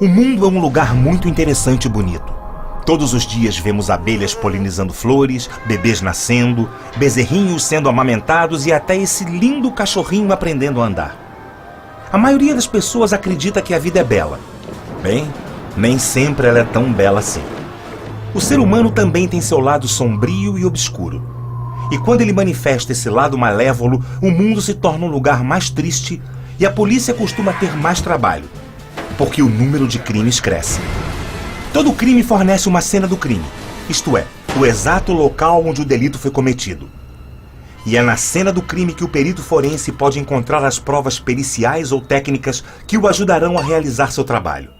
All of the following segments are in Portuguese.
O mundo é um lugar muito interessante e bonito. Todos os dias vemos abelhas polinizando flores, bebês nascendo, bezerrinhos sendo amamentados e até esse lindo cachorrinho aprendendo a andar. A maioria das pessoas acredita que a vida é bela. Bem, nem sempre ela é tão bela assim. O ser humano também tem seu lado sombrio e obscuro. E quando ele manifesta esse lado malévolo, o mundo se torna um lugar mais triste e a polícia costuma ter mais trabalho, porque o número de crimes cresce. Todo crime fornece uma cena do crime, isto é, o exato local onde o delito foi cometido. E é na cena do crime que o perito forense pode encontrar as provas periciais ou técnicas que o ajudarão a realizar seu trabalho.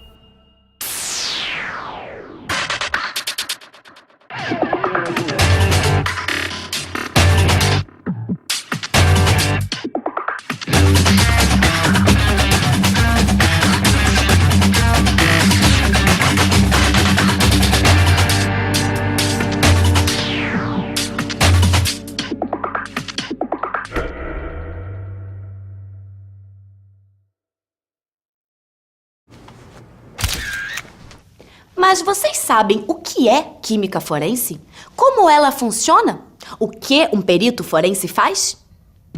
Mas vocês sabem o que é química forense? Como ela funciona? O que um perito forense faz?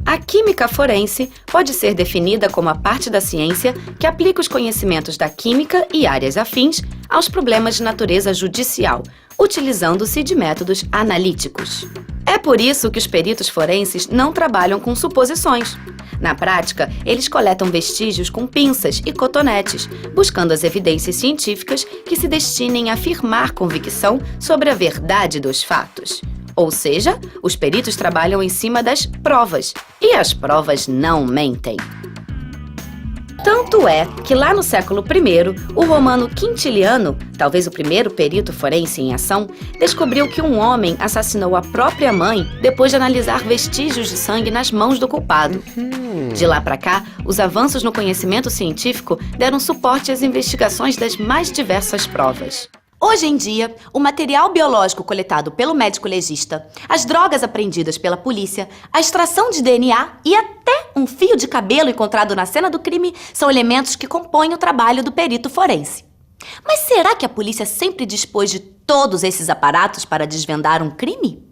A química forense pode ser definida como a parte da ciência que aplica os conhecimentos da química e áreas afins aos problemas de natureza judicial, utilizando-se de métodos analíticos. É por isso que os peritos forenses não trabalham com suposições. Na prática, eles coletam vestígios com pinças e cotonetes, buscando as evidências científicas que se destinem a afirmar convicção sobre a verdade dos fatos. Ou seja, os peritos trabalham em cima das provas, e as provas não mentem. Tanto é que lá no século I, o romano Quintiliano, talvez o primeiro perito forense em ação, descobriu que um homem assassinou a própria mãe depois de analisar vestígios de sangue nas mãos do culpado. De lá para cá, os avanços no conhecimento científico deram suporte às investigações das mais diversas provas. Hoje em dia, o material biológico coletado pelo médico legista, as drogas apreendidas pela polícia, a extração de DNA e até um fio de cabelo encontrado na cena do crime são elementos que compõem o trabalho do perito forense. Mas será que a polícia sempre dispôs de todos esses aparatos para desvendar um crime?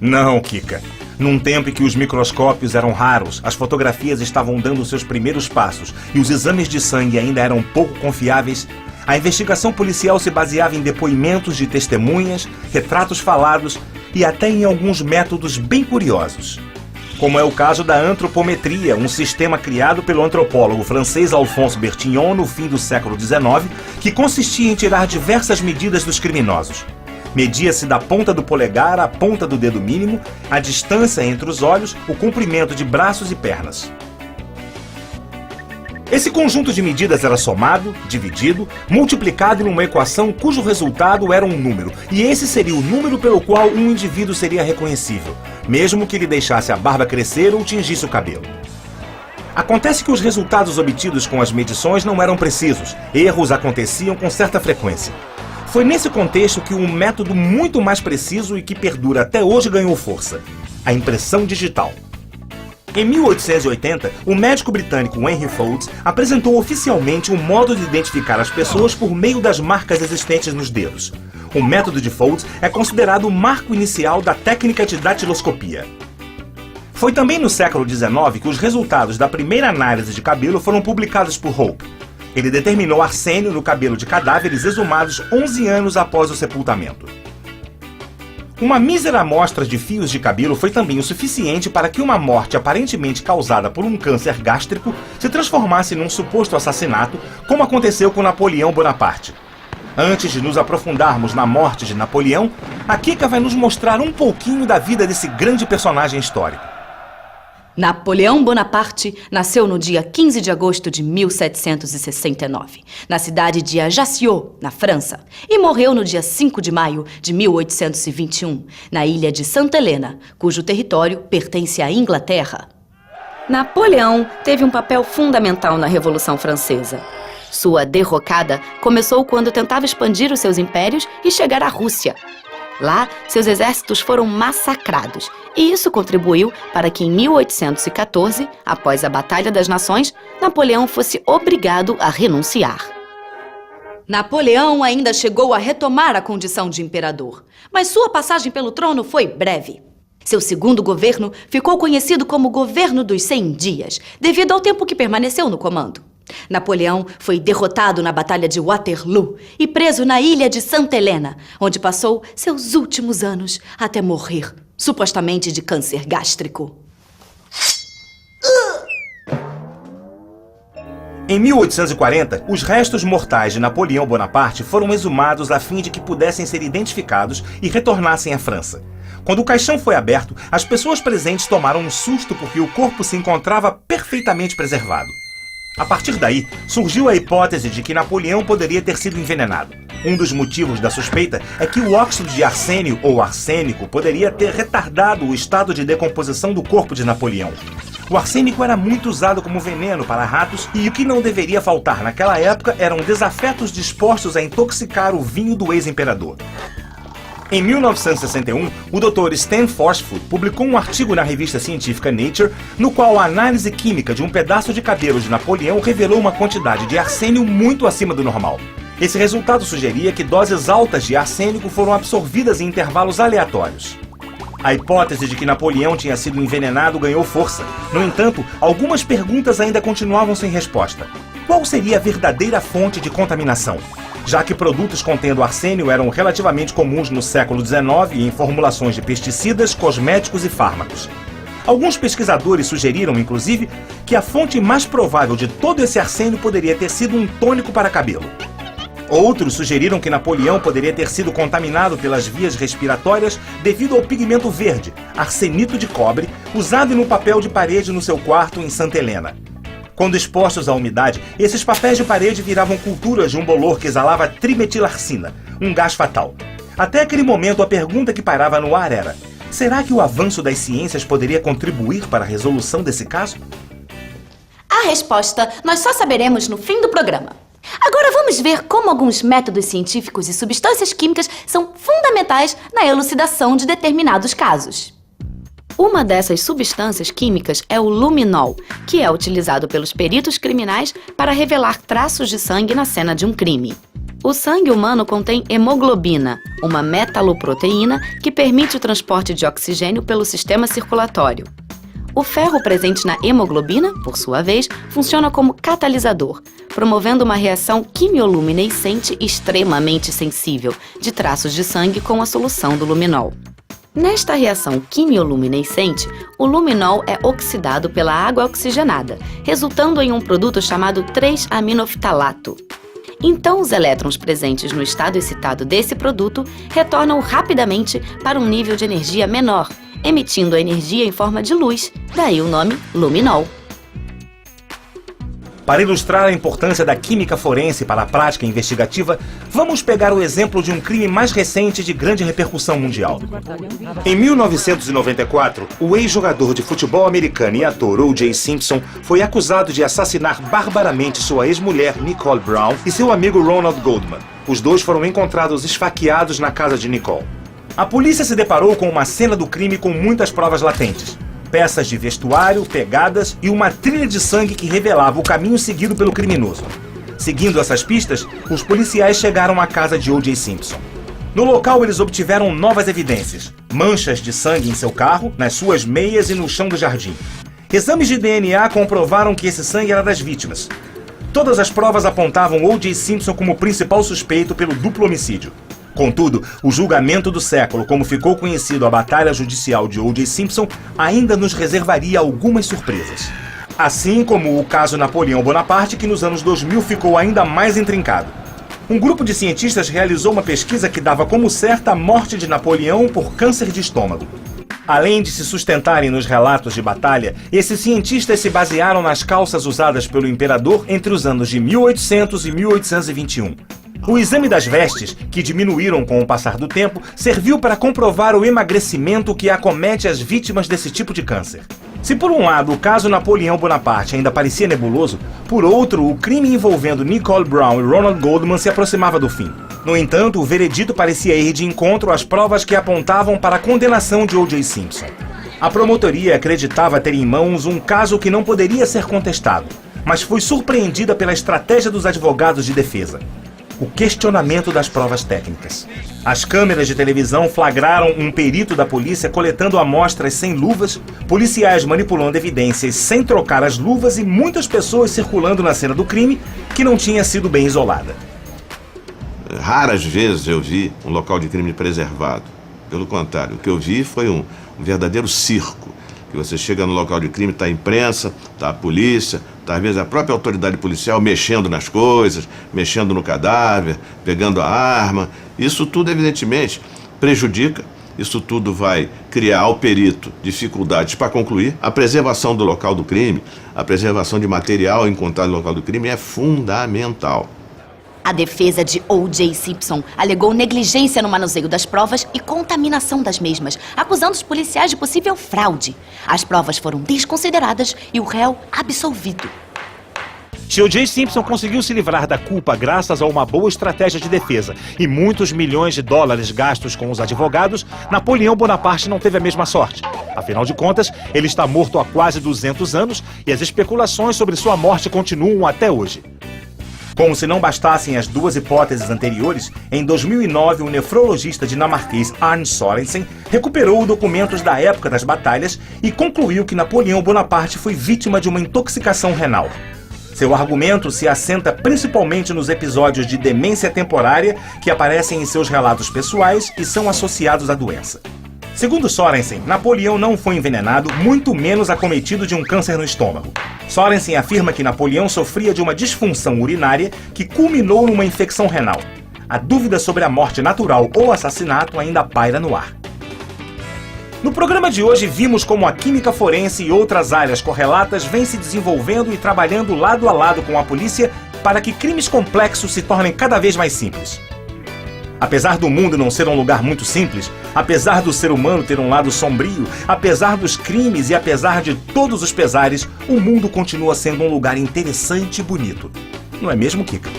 Não, Kika. Num tempo em que os microscópios eram raros, as fotografias estavam dando seus primeiros passos e os exames de sangue ainda eram pouco confiáveis, a investigação policial se baseava em depoimentos de testemunhas, retratos falados e até em alguns métodos bem curiosos. Como é o caso da antropometria, um sistema criado pelo antropólogo francês Alphonse Bertillon no fim do século XIX, que consistia em tirar diversas medidas dos criminosos. Media-se da ponta do polegar à ponta do dedo mínimo, a distância entre os olhos, o comprimento de braços e pernas. Esse conjunto de medidas era somado, dividido, multiplicado em uma equação cujo resultado era um número, e esse seria o número pelo qual um indivíduo seria reconhecível, mesmo que ele deixasse a barba crescer ou tingisse o cabelo. Acontece que os resultados obtidos com as medições não eram precisos, erros aconteciam com certa frequência. Foi nesse contexto que um método muito mais preciso e que perdura até hoje ganhou força: a impressão digital. Em 1880, o médico britânico Henry Folds apresentou oficialmente um modo de identificar as pessoas por meio das marcas existentes nos dedos. O método de Folds é considerado o marco inicial da técnica de datiloscopia. Foi também no século XIX que os resultados da primeira análise de cabelo foram publicados por Hope. Ele determinou arsênio no cabelo de cadáveres exumados 11 anos após o sepultamento. Uma mísera amostra de fios de cabelo foi também o suficiente para que uma morte aparentemente causada por um câncer gástrico se transformasse num suposto assassinato, como aconteceu com Napoleão Bonaparte. Antes de nos aprofundarmos na morte de Napoleão, a Kika vai nos mostrar um pouquinho da vida desse grande personagem histórico. Napoleão Bonaparte nasceu no dia 15 de agosto de 1769, na cidade de Ajaccio, na França, e morreu no dia 5 de maio de 1821, na ilha de Santa Helena, cujo território pertence à Inglaterra. Napoleão teve um papel fundamental na Revolução Francesa. Sua derrocada começou quando tentava expandir os seus impérios e chegar à Rússia. Lá, seus exércitos foram massacrados, e isso contribuiu para que em 1814, após a Batalha das Nações, Napoleão fosse obrigado a renunciar. Napoleão ainda chegou a retomar a condição de imperador, mas sua passagem pelo trono foi breve. Seu segundo governo ficou conhecido como Governo dos 100 Dias, devido ao tempo que permaneceu no comando. Napoleão foi derrotado na Batalha de Waterloo e preso na ilha de Santa Helena, onde passou seus últimos anos até morrer, supostamente de câncer gástrico. Em 1840, os restos mortais de Napoleão Bonaparte foram exumados a fim de que pudessem ser identificados e retornassem à França. Quando o caixão foi aberto, as pessoas presentes tomaram um susto porque o corpo se encontrava perfeitamente preservado. A partir daí, surgiu a hipótese de que Napoleão poderia ter sido envenenado. Um dos motivos da suspeita é que o óxido de arsênio ou arsênico poderia ter retardado o estado de decomposição do corpo de Napoleão. O arsênico era muito usado como veneno para ratos e o que não deveria faltar naquela época eram desafetos dispostos a intoxicar o vinho do ex-imperador. Em 1961, o Dr. Stan Forsfoot publicou um artigo na revista científica Nature, no qual a análise química de um pedaço de cabelo de Napoleão revelou uma quantidade de arsênio muito acima do normal. Esse resultado sugeria que doses altas de arsênico foram absorvidas em intervalos aleatórios. A hipótese de que Napoleão tinha sido envenenado ganhou força. No entanto, algumas perguntas ainda continuavam sem resposta. Qual seria a verdadeira fonte de contaminação? Já que produtos contendo arsênio eram relativamente comuns no século XIX em formulações de pesticidas, cosméticos e fármacos. Alguns pesquisadores sugeriram, inclusive, que a fonte mais provável de todo esse arsênio poderia ter sido um tônico para cabelo. Outros sugeriram que Napoleão poderia ter sido contaminado pelas vias respiratórias devido ao pigmento verde, arsenito de cobre, usado no papel de parede no seu quarto em Santa Helena. Quando expostos à umidade, esses papéis de parede viravam culturas de um bolor que exalava trimetilarcina, um gás fatal. Até aquele momento, a pergunta que pairava no ar era: será que o avanço das ciências poderia contribuir para a resolução desse caso? A resposta nós só saberemos no fim do programa. Agora vamos ver como alguns métodos científicos e substâncias químicas são fundamentais na elucidação de determinados casos. Uma dessas substâncias químicas é o luminol, que é utilizado pelos peritos criminais para revelar traços de sangue na cena de um crime. O sangue humano contém hemoglobina, uma metaloproteína que permite o transporte de oxigênio pelo sistema circulatório. O ferro presente na hemoglobina, por sua vez, funciona como catalisador, promovendo uma reação quimioluminescente extremamente sensível de traços de sangue com a solução do luminol. Nesta reação quimioluminescente, o luminol é oxidado pela água oxigenada, resultando em um produto chamado 3-aminoftalato. Então, os elétrons presentes no estado excitado desse produto retornam rapidamente para um nível de energia menor, emitindo a energia em forma de luz, daí o nome luminol. Para ilustrar a importância da química forense para a prática investigativa, vamos pegar o exemplo de um crime mais recente de grande repercussão mundial. Em 1994, o ex-jogador de futebol americano e ator O.J. Simpson foi acusado de assassinar barbaramente sua ex-mulher Nicole Brown e seu amigo Ronald Goldman. Os dois foram encontrados esfaqueados na casa de Nicole. A polícia se deparou com uma cena do crime com muitas provas latentes. Peças de vestuário, pegadas e uma trilha de sangue que revelava o caminho seguido pelo criminoso. Seguindo essas pistas, os policiais chegaram à casa de O.J. Simpson. No local, eles obtiveram novas evidências: manchas de sangue em seu carro, nas suas meias e no chão do jardim. Exames de DNA comprovaram que esse sangue era das vítimas. Todas as provas apontavam O.J. Simpson como principal suspeito pelo duplo homicídio. Contudo, o julgamento do século, como ficou conhecido a batalha judicial de O.J. Simpson, ainda nos reservaria algumas surpresas. Assim como o caso Napoleão Bonaparte, que nos anos 2000 ficou ainda mais intrincado. Um grupo de cientistas realizou uma pesquisa que dava como certa a morte de Napoleão por câncer de estômago. Além de se sustentarem nos relatos de batalha, esses cientistas se basearam nas calças usadas pelo imperador entre os anos de 1800 e 1821. O exame das vestes, que diminuíram com o passar do tempo, serviu para comprovar o emagrecimento que acomete as vítimas desse tipo de câncer. Se por um lado o caso Napoleão Bonaparte ainda parecia nebuloso, por outro o crime envolvendo Nicole Brown e Ronald Goldman se aproximava do fim. No entanto, o veredito parecia ir de encontro às provas que apontavam para a condenação de O.J. Simpson. A promotoria acreditava ter em mãos um caso que não poderia ser contestado, mas foi surpreendida pela estratégia dos advogados de defesa. o questionamento das provas técnicas. As câmeras de televisão flagraram um perito da polícia coletando amostras sem luvas, policiais manipulando evidências sem trocar as luvas e muitas pessoas circulando na cena do crime que não tinha sido bem isolada. Raras vezes eu vi um local de crime preservado. Pelo contrário, o que eu vi foi um verdadeiro circo. Que você chega no local de crime, está a imprensa, está a polícia, está às vezes a própria autoridade policial mexendo nas coisas, mexendo no cadáver, pegando a arma. Isso tudo, evidentemente, prejudica. Isso tudo vai criar ao perito dificuldades para concluir. A preservação do local do crime, a preservação de material encontrado no local do crime é fundamental. A defesa de O.J. Simpson alegou negligência no manuseio das provas e contaminação das mesmas, acusando os policiais de possível fraude. As provas foram desconsideradas e o réu absolvido. Se O.J. Simpson conseguiu se livrar da culpa graças a uma boa estratégia de defesa e muitos milhões de dólares gastos com os advogados, Napoleão Bonaparte não teve a mesma sorte. Afinal de contas, ele está morto há quase 200 anos e as especulações sobre sua morte continuam até hoje. Como se não bastassem as duas hipóteses anteriores, em 2009 o nefrologista dinamarquês Arne Sorensen recuperou documentos da época das batalhas e concluiu que Napoleão Bonaparte foi vítima de uma intoxicação renal. Seu argumento se assenta principalmente nos episódios de demência temporária que aparecem em seus relatos pessoais e são associados à doença. Segundo Sorensen, Napoleão não foi envenenado, muito menos acometido de um câncer no estômago. Sorensen afirma que Napoleão sofria de uma disfunção urinária que culminou numa infecção renal. A dúvida sobre a morte natural ou assassinato ainda paira no ar. No programa de hoje vimos como a química forense e outras áreas correlatas vêm se desenvolvendo e trabalhando lado a lado com a polícia para que crimes complexos se tornem cada vez mais simples. Apesar do mundo não ser um lugar muito simples, apesar do ser humano ter um lado sombrio, apesar dos crimes e apesar de todos os pesares, o mundo continua sendo um lugar interessante e bonito. Não é mesmo, Kika?